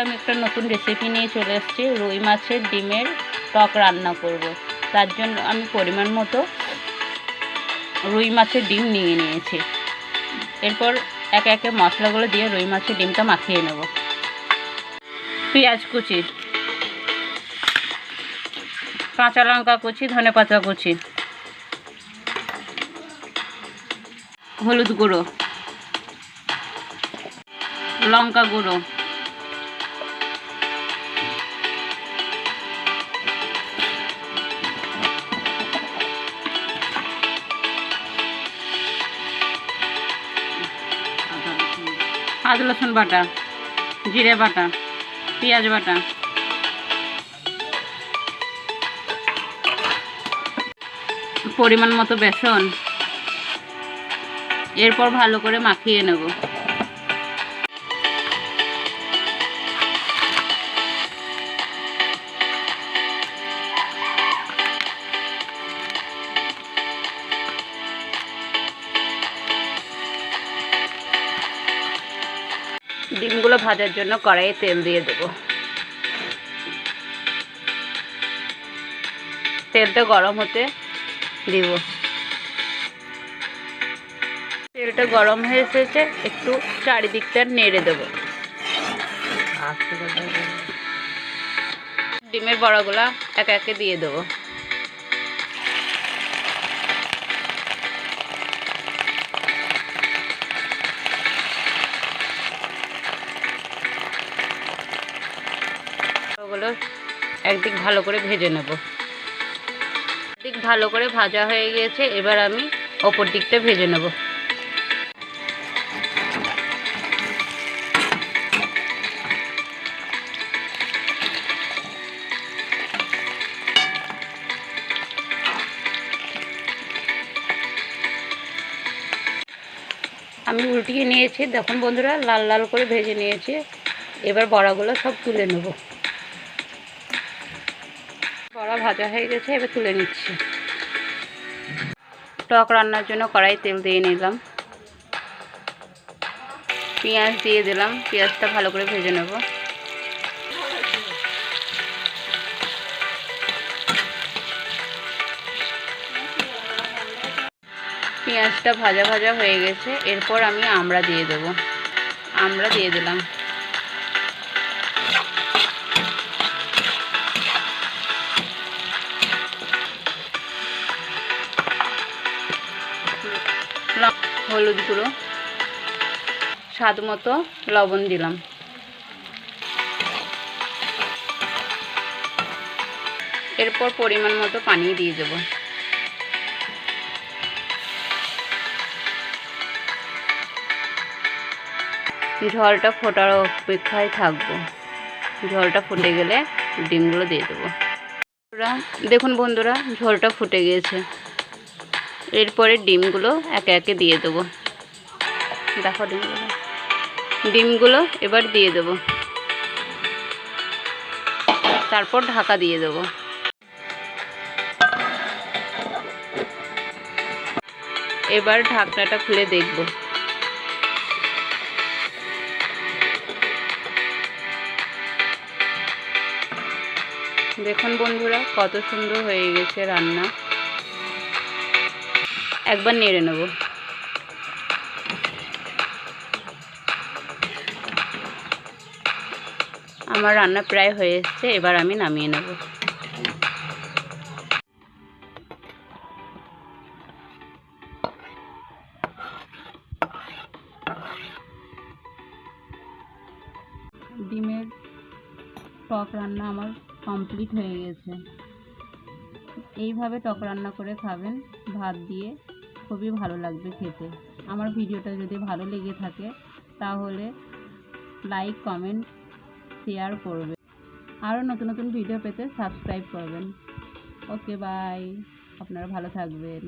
আমি একটা নতুন রেসিপি নিয়ে চলে এসেছি। রুই মাছের ডিমের টক রান্না করব। তার জন্য আমি পরিমাণ মতো রুই মাছের ডিম নিয়ে নিয়েছি। এরপর একে একে মশলাগুলো দিয়ে রুই মাছের ডিমটা মাখিয়ে নেব। পেঁয়াজ কুচি, কাঁচা লঙ্কা কুচি, ধনেপাতা কুচি, হলুদ গুঁড়ো, লঙ্কা গুঁড়ো, আদা রসুন বাটা, জিরে বাটা, পেঁয়াজ বাটা, পরিমাণ মতো বেসন। এরপর ভালো করে মাখিয়ে নেব। ডিমগুলো ভাজার জন্য কড়াইয়ে তেল দিয়ে দেব। তেলটা গরম হতে দিব। তেলটা গরম হয়ে এসেছে, একটু চারিদিকটা নেড়ে দেব। ডিমের বড়াগুলা একে একে দিয়ে দেবো। ওগুলো একদিক ভালো করে ভেজে নেব। একদিক ভালো করে ভাজা হয়ে গিয়েছে, এবার আমি অপর দিকটা ভেজে নেব। আমি উল্টিয়ে নিয়েছি, দেখুন বন্ধুরা, লাল লাল করে ভেজে নিয়েছি। এবার বড়াগুলো সব তুলে নেব। বড়া ভাজা হয়ে গেছে, এবার তুলে নিচ্ছি। টক রান্নার জন্য কড়াই তেল দিয়ে নিলাম। পেঁয়াজ দিয়ে দিলাম, পেঁয়াজটা ভালো করে ভেজে নেব। পেঁয়াজটা ভাজা ভাজা হয়ে গেছে, এরপর আমি আমড়া দিয়ে দেব। আমড়া দিয়ে দিলাম। হলুদ গুঁড়ো, স্বাদ মতো লবণ দিলাম। এরপর পরিমাণ মতো পানি দিয়ে দেব। ঝোলটা ফোটার অপেক্ষায় থাকবো। ঝোলটা ফুটে গেলে ডিমগুলো দিয়ে দেবো। দেখুন বন্ধুরা, ঝোলটা ফুটে গিয়েছে। এরপরে ডিমগুলো একে একে দিয়ে দেবো। দেখো ডিমগুলো এবার দিয়ে দেবো। তারপর ঢাকা দিয়ে দেবো। এবার ঢাকনাটা খুলে দেখব। দেখুন বন্ধুরা, কত সুন্দর হয়ে গেছে রান্না। একবার নেড়ে নেব। আমার রান্না প্রায় হয়ে এসছে, এবার আমি নামিয়ে নেব। ডিমের টক রান্না আমার কমপ্লিট হয়ে গেছে। এইভাবে টক রান্না করে খাবেন ভাত দিয়ে, খুবই ভালো লাগবে খেতে। আমার ভিডিওটা যদি ভালো লেগে থাকে তাহলে লাইক, কমেন্ট, শেয়ার করবেন। আরও নতুন নতুন ভিডিও পেতে সাবস্ক্রাইব করবেন। ওকে, বাই। আপনারা ভালো থাকবেন।